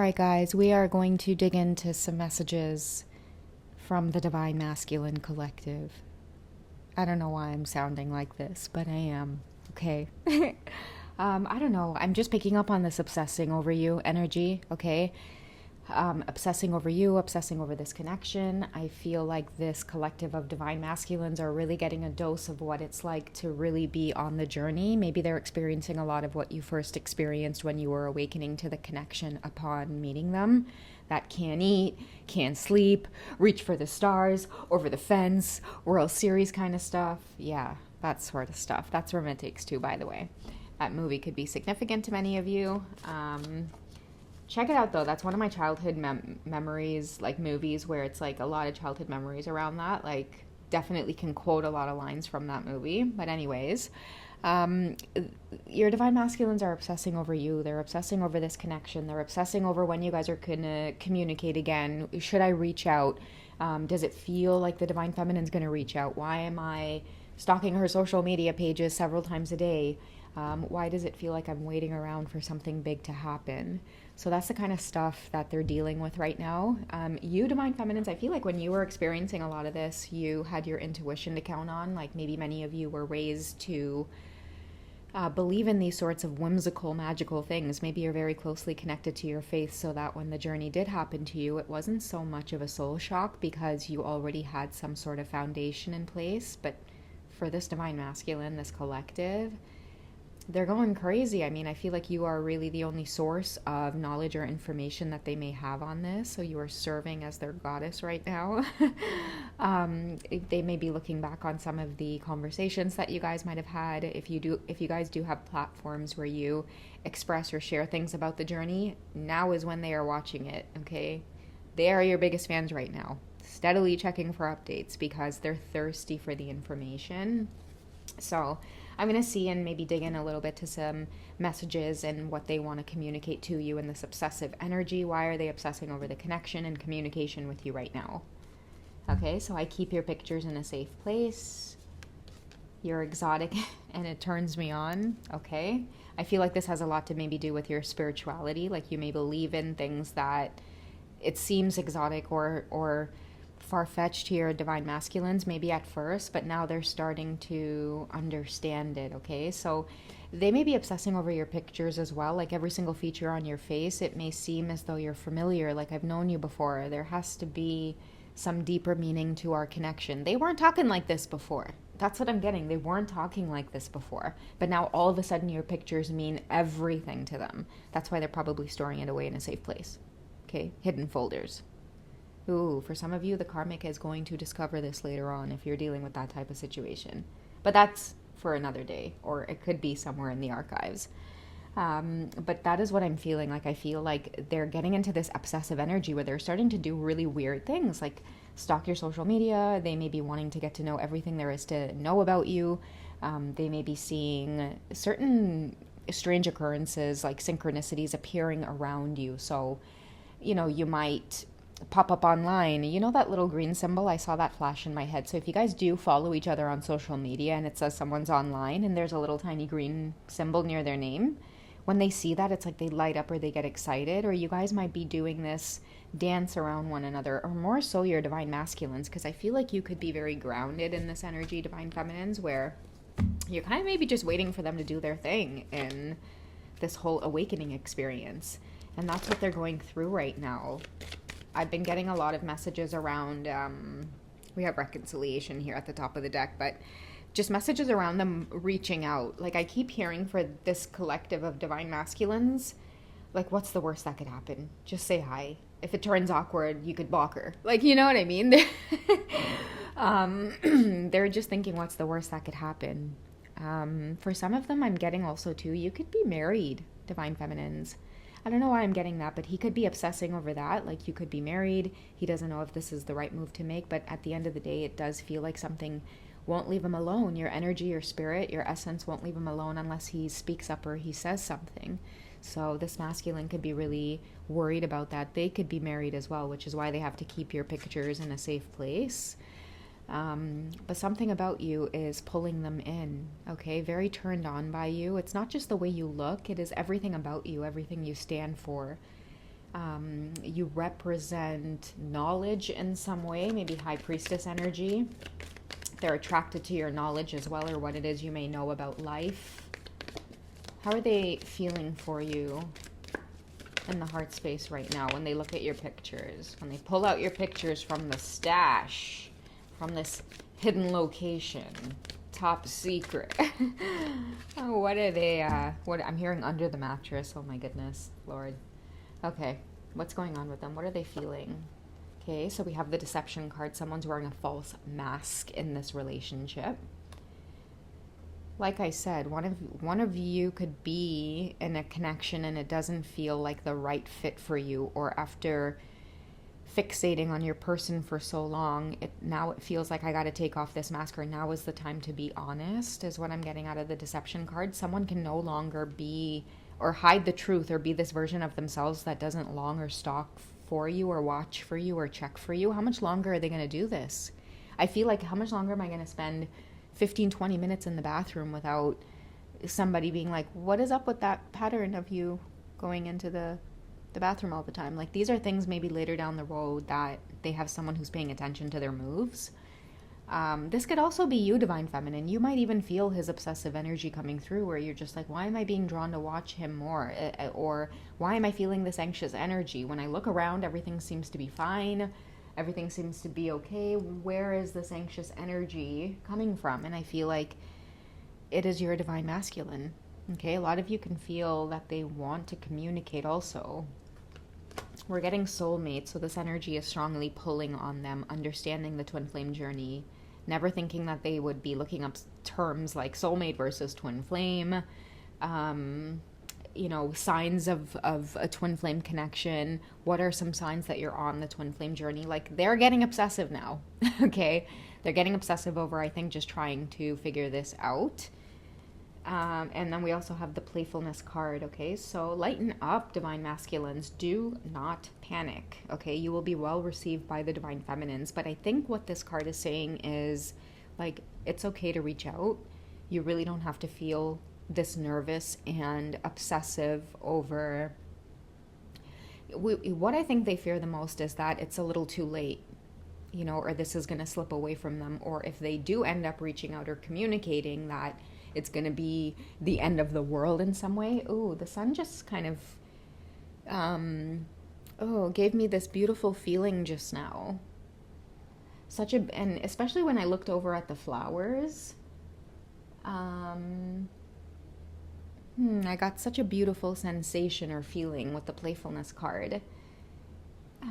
right, guys, we are going to dig into some messages from the Divine Masculine Collective. I don't know why I'm sounding like this, but I am. Okay. I don't know. I'm just picking up on this obsessing over you energy, okay? Obsessing over you, obsessing over this connection. I feel like this collective of divine masculines are really getting a dose of what it's like to really be on the journey. Maybe they're experiencing a lot of what you first experienced when you were awakening to the connection upon meeting them. That can't eat, can't sleep, reach for the stars, over the fence, World Series kind of stuff. Yeah, that sort of stuff. That's where it takes too, by the way. That movie could be significant to many of you. Check it out, though. That's one of my childhood memories, like movies where it's like a lot of childhood memories around that. Like, definitely can quote a lot of lines from that movie. But anyways, your divine masculines are obsessing over you. They're obsessing over this connection. They're obsessing over when you guys are going to communicate again. Should I reach out? Does it feel like the divine feminine's going to reach out? Why am I stalking her social media pages several times a day? Why does it feel like I'm waiting around for something big to happen? So that's the kind of stuff that they're dealing with right now. You divine feminines, I feel like when you were experiencing a lot of this, you had your intuition to count on. Like maybe many of you were raised to believe in these sorts of whimsical, magical things. Maybe you're very closely connected to your faith so that when the journey did happen to you, it wasn't so much of a soul shock because you already had some sort of foundation in place. But for this divine masculine, this collective, they're going crazy. I mean, I feel like you are really the only source of knowledge or information that they may have on this. So you are serving as their goddess right now. They may be looking back on some of the conversations that you guys might have had. If you guys do have platforms where you express or share things about the journey, now is when they are watching it, okay? They are your biggest fans right now, steadily checking for updates because they're thirsty for the information. So I'm going to see and maybe dig in a little bit to some messages and what they want to communicate to you in this obsessive energy. Why are they obsessing over the connection and communication with you right now? Okay, so I keep your pictures in a safe place. You're exotic and it turns me on. Okay, I feel like this has a lot to maybe do with your spirituality. Like you may believe in things that it seems exotic or far-fetched to your divine masculines maybe at first, but now they're starting to understand it. Okay, so they may be obsessing over your pictures as well. Like every single feature on your face, it may seem as though you're familiar, like I've known you before. There has to be some deeper meaning to our connection. They weren't talking like this before. That's what I'm getting. They weren't talking like this before, but now all of a sudden your pictures mean everything to them. That's why they're probably storing it away in a safe place. Okay, hidden folders. Ooh, for some of you, the karmic is going to discover this later on if you're dealing with that type of situation. But that's for another day, or it could be somewhere in the archives. But that is what I'm feeling. Like I feel like they're getting into this obsessive energy where they're starting to do really weird things, like stalk your social media. They may be wanting to get to know everything there is to know about you. They may be seeing certain strange occurrences, like synchronicities appearing around you. So, you might pop up online. You know that little green symbol? I saw that flash in my head. So if you guys do follow each other on social media and it says someone's online and there's a little tiny green symbol near their name, when they see that, it's like they light up or they get excited. Or you guys might be doing this dance around one another, or more so your divine masculines, because I feel like you could be very grounded in this energy, divine feminines, where you're kind of maybe just waiting for them to do their thing in this whole awakening experience. And that's what they're going through right now. I've been getting a lot of messages around, we have reconciliation here at the top of the deck, but just messages around them reaching out. Like I keep hearing for this collective of divine masculines, like what's the worst that could happen? Just say hi. If it turns awkward, you could block her. Like, you know what I mean? They're just thinking what's the worst that could happen. For some of them, I'm getting also too, you could be married, divine feminines. I don't know why I'm getting that, but he could be obsessing over that. Like you could be married. He doesn't know if this is the right move to make, but at the end of the day, it does feel like something won't leave him alone. Your energy, your spirit, your essence won't leave him alone unless he speaks up or he says something. So this masculine could be really worried about that. They could be married as well, which is why they have to keep your pictures in a safe place. But something about you is pulling them in, okay? Very turned on by you. It's not just the way you look. It is everything about you, everything you stand for. You represent knowledge in some way, maybe high priestess energy. They're attracted to your knowledge as well, or what it is you may know about life. How are they feeling for you in the heart space right now when they look at your pictures? When they pull out your pictures from the stash, from this hidden location, top secret. Oh, what are they, what, I'm hearing under the mattress. Oh my goodness, Lord. Okay, what's going on with them? What are they feeling? Okay, so we have the deception card. Someone's wearing a false mask in this relationship. Like I said, one of you could be in a connection and it doesn't feel like the right fit for you, or after fixating on your person for so long, now it feels like I got to take off this mask, or now is the time to be honest, is what I'm getting out of the deception card. Someone can no longer be or hide the truth or be this version of themselves that doesn't long or stalk for you or watch for you or check for you. How much longer are they going to do this? I feel like, how much longer am I going to spend 15, 20 minutes in the bathroom without somebody being like, what is up with that pattern of you going into the bathroom all the time? Like, these are things maybe later down the road that they have someone who's paying attention to their moves. This could also be you, Divine Feminine. You might even feel his obsessive energy coming through, where you're just like, why am I being drawn to watch him more? Or why am I feeling this anxious energy? When I look around, everything seems to be fine. Everything seems to be okay. Where is this anxious energy coming from? And I feel like it is your Divine Masculine. Okay, a lot of you can feel that they want to communicate also. We're getting soulmates, so this energy is strongly pulling on them, understanding the twin flame journey, never thinking that they would be looking up terms like soulmate versus twin flame, signs of a twin flame connection. What are some signs that you're on the twin flame journey? Like, they're getting obsessive now, okay? They're getting obsessive over, I think, just trying to figure this out. And then we also have the playfulness card, okay? So lighten up, Divine Masculines. Do not panic, okay? You will be well received by the Divine Feminines. But I think what this card is saying is, like, it's okay to reach out. You really don't have to feel this nervous and obsessive over... What I think they fear the most is that it's a little too late, or this is going to slip away from them. Or if they do end up reaching out or communicating, that it's going to be the end of the world in some way. Ooh, the sun just kind of, gave me this beautiful feeling just now. And especially when I looked over at the flowers, I got such a beautiful sensation or feeling with the playfulness card.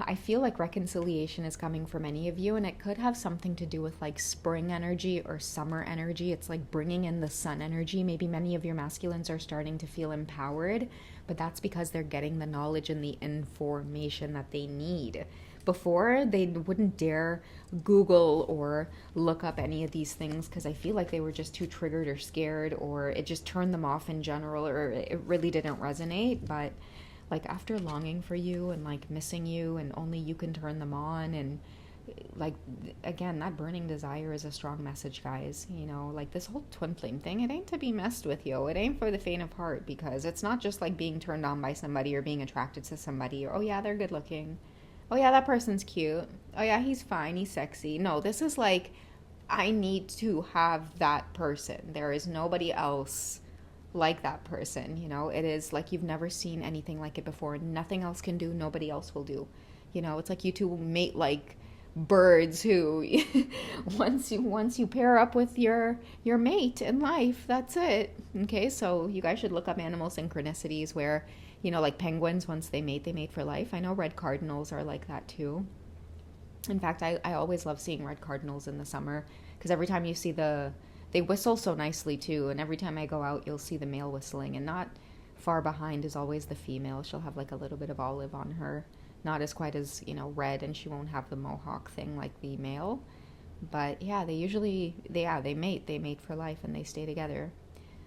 I feel like reconciliation is coming for many of you, and it could have something to do with like spring energy or summer energy. It's like bringing in the sun energy. Maybe many of your masculines are starting to feel empowered, but that's because they're getting the knowledge and the information that they need. Before, they wouldn't dare Google or look up any of these things because I feel like they were just too triggered or scared, or it just turned them off in general, or it really didn't resonate. But like, after longing for you and like missing you, and only you can turn them on, and like, again, that burning desire is a strong message, guys. Like, this whole twin flame thing, it ain't to be messed with, yo. It ain't for the faint of heart, because it's not just like being turned on by somebody or being attracted to somebody, or, oh yeah, they're good looking, oh yeah, that person's cute, oh yeah, he's fine, he's sexy. No, this is like, I need to have that person. There is nobody else like that person. It is like you've never seen anything like it before. Nothing else can do, nobody else will do. It's like you two mate like birds who once you pair up with your mate in life, that's it. Okay, so you guys should look up animal synchronicities where, like penguins, once they mate for life. I know red cardinals are like that too. In fact, I always love seeing red cardinals in the summer, because every time you see they whistle so nicely too, and every time I go out, you'll see the male whistling, and not far behind is always the female. She'll have like a little bit of olive on her, not as quite as, red, and she won't have the mohawk thing like the male. But yeah, they mate for life, and they stay together.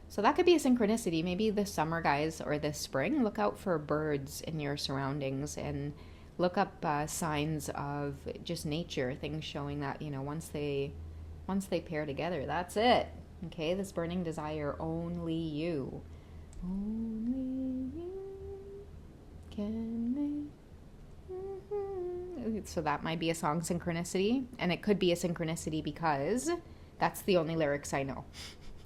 So that could be a synchronicity. Maybe this summer, guys, or this spring, look out for birds in your surroundings, and look up signs of just nature, things showing that, once they pair together, that's it. Okay, this burning desire, only you can make So that might be a song synchronicity. And it could be a synchronicity because that's the only lyrics I know.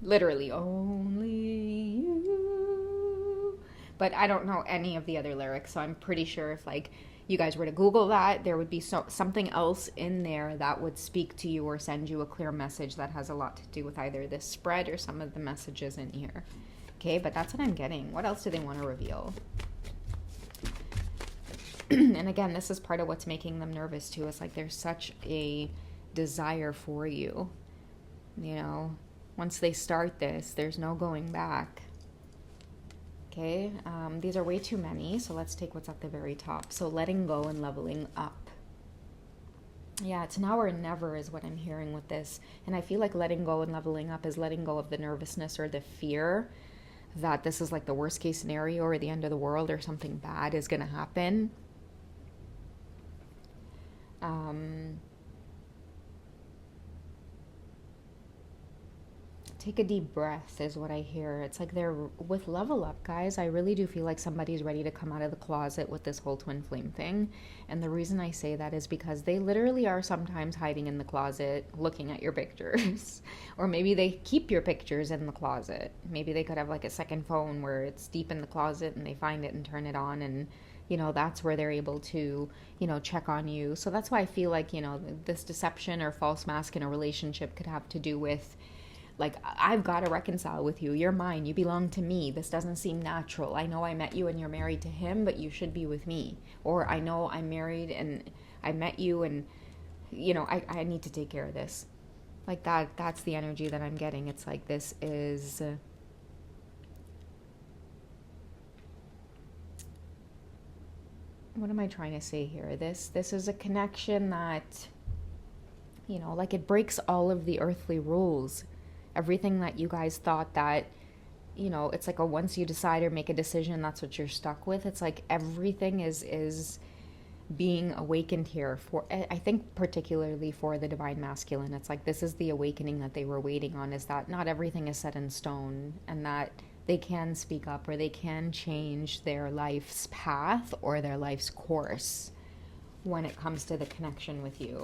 Literally, only you. But I don't know any of the other lyrics, so I'm pretty sure if like you guys were to Google that, there would be something else in there that would speak to you or send you a clear message that has a lot to do with either this spread or some of the messages in here. Okay, but that's what I'm getting. What else do they want to reveal? And again, this is part of what's making them nervous too. It's like there's such a desire for you. You know, once they start this, there's no going back. Okay, these are way too many, so let's take what's at the very top. So letting go and leveling up. Yeah, it's now or never is what I'm hearing with this. And I feel like letting go and leveling up is letting go of the nervousness or the fear that this is like the worst case scenario or the end of the world or something bad is going to happen. Take a deep breath is what I hear. It's like they're with level up, guys. I really do feel like somebody's ready to come out of the closet with this whole twin flame thing. And the reason I say that is because they literally are sometimes hiding in the closet looking at your pictures. Or maybe they keep your pictures in the closet. Maybe they could have like a second phone where it's deep in the closet and they find it and turn it on, and you know, that's where they're able to, you know, check on you. So that's why I feel like, you know, this deception or false mask in a relationship could have to do with, like, I've got to reconcile with you. You're mine. You belong to me. This doesn't seem natural. I know I met you and you're married to him, but you should be with me. Or I know I'm married and I met you and, you know, I need to take care of this. Like that's the energy that I'm getting. It's like this is... what am I trying to say here? This is a connection that, you know, like it breaks all of the earthly rules. Everything that you guys thought that, you know, it's like a once you decide or make a decision, that's what you're stuck with. It's like everything is being awakened here for, I think particularly for the divine masculine. It's like this is the awakening that they were waiting on, is that not everything is set in stone and that they can speak up or they can change their life's path or their life's course when it comes to the connection with you.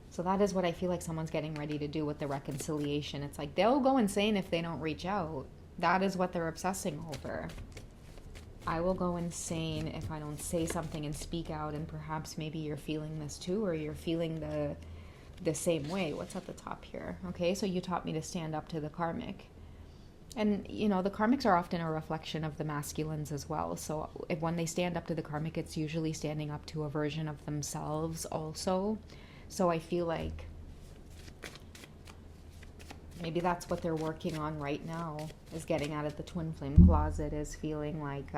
So that is what I feel like someone's getting ready to do with the reconciliation. It's like they'll go insane if they don't reach out. That is what they're obsessing over. I will go insane if I don't say something and speak out, and perhaps maybe you're feeling this too, or you're feeling the same way. What's at the top here? Okay, so you taught me to stand up to the karmic. And, you know, the karmics are often a reflection of the masculines as well. So when they stand up to the karmic, it's usually standing up to a version of themselves also. So I feel like maybe that's what they're working on right now, is getting out of the twin flame closet, is feeling like,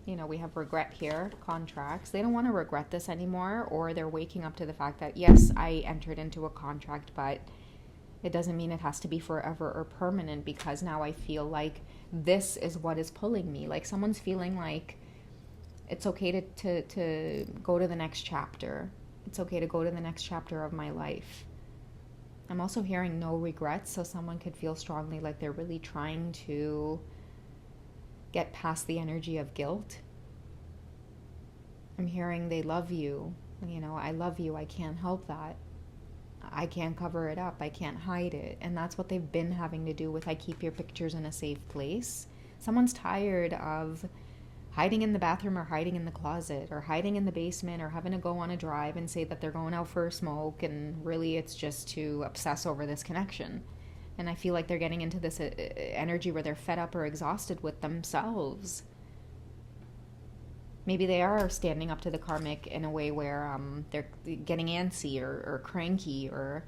you know, we have regret here, contracts. They don't want to regret this anymore, or they're waking up to the fact that, yes, I entered into a contract, but it doesn't mean it has to be forever or permanent, because now I feel like this is what is pulling me. Like someone's feeling like it's okay to go to the next chapter. It's okay to go to the next chapter of my life. I'm also hearing no regrets, so someone could feel strongly like they're really trying to get past the energy of guilt. I'm hearing they love you. You know, I love you. I can't help that. I can't cover it up. I can't hide it. And that's what they've been having to do with I keep your pictures in a safe place. Someone's tired of hiding in the bathroom or hiding in the closet or hiding in the basement or having to go on a drive and say that they're going out for a smoke, and really it's just to obsess over this connection. And I feel like they're getting into this energy where they're fed up or exhausted with themselves. Maybe they are standing up to the karmic in a way where they're getting antsy or cranky, or,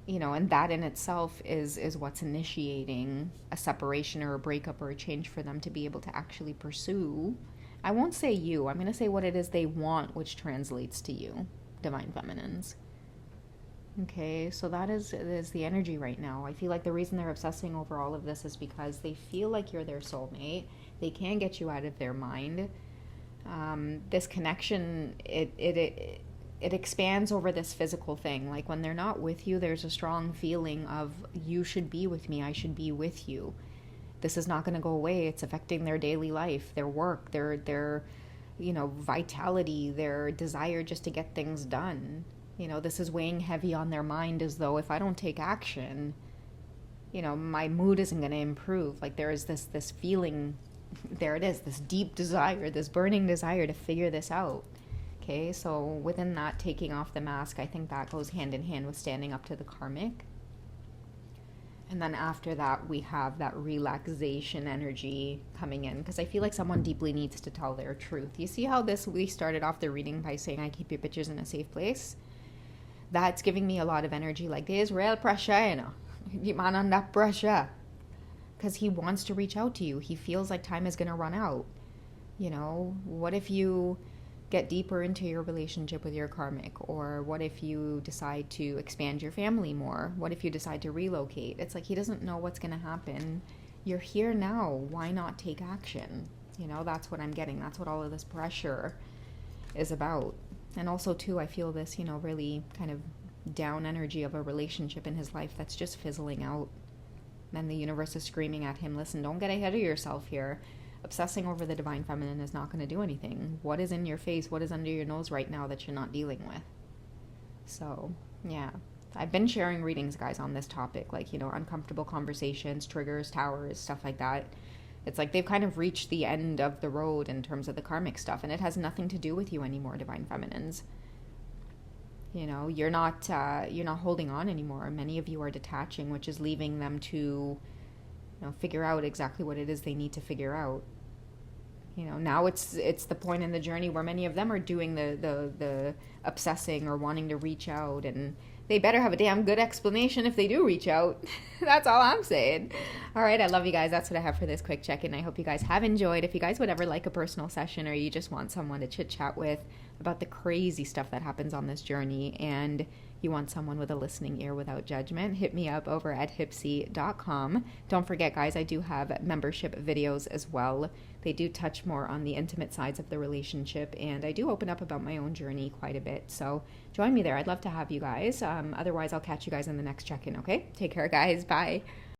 you know, and that in itself is what's initiating a separation or a breakup or a change for them to be able to actually pursue. I won't say you. I'm going to say what it is they want, which translates to you, divine feminines. Okay, so that is the energy right now. I feel like the reason they're obsessing over all of this is because they feel like you're their soulmate. They can't get you out of their mind. This connection, it expands over this physical thing. Like when they're not with you, there's a strong feeling of you should be with me, I should be with you. This is not going to go away. It's affecting their daily life, their work, their vitality, their desire just to get things done. This is weighing heavy on their mind, as though if I don't take action, my mood isn't going to improve. Like there is this feeling, there it is, this deep desire, this burning desire to figure this out. Okay, so within that, taking off the mask, I think that goes hand in hand with standing up to the karmic. And then after that, we have that relaxation energy coming in, because I feel like someone deeply needs to tell their truth. You see how we started off the reading by saying, I keep your bitches in a safe place? That's giving me a lot of energy. Like, there's real pressure, you man under pressure. Because he wants to reach out to you. He feels like time is going to run out. What if you get deeper into your relationship with your karmic? Or what if you decide to expand your family more? What if you decide to relocate? It's like he doesn't know what's going to happen. You're here now. Why not take action? That's what I'm getting. That's what all of this pressure is about. And also, too, I feel this, really kind of down energy of a relationship in his life that's just fizzling out. Then the universe is screaming at him, listen, don't get ahead of yourself here. Obsessing over the divine feminine is not going to do anything. What is in your face? What is under your nose right now that you're not dealing with? So, yeah. I've been sharing readings, guys, on this topic, like, uncomfortable conversations, triggers, towers, stuff like that. It's like they've kind of reached the end of the road in terms of the karmic stuff, and it has nothing to do with you anymore, divine feminines. You're not holding on anymore. Many of you are detaching, which is leaving them to figure out exactly what it is they need to figure out. Now it's the point in the journey where many of them are doing the obsessing or wanting to reach out, and they better have a damn good explanation if they do reach out. That's all I'm saying. All right, I love you guys. That's what I have for this quick check-in. I hope you guys have enjoyed. If you guys would ever like a personal session, or you just want someone to chit-chat with about the crazy stuff that happens on this journey, and you want someone with a listening ear without judgment, hit me up over at hipsy.com. Don't forget, guys, I do have membership videos as well. They do touch more on the intimate sides of the relationship, and I do open up about my own journey quite a bit. So join me there. I'd love to have you guys. Otherwise, I'll catch you guys in the next check-in, okay? Take care, guys. Bye.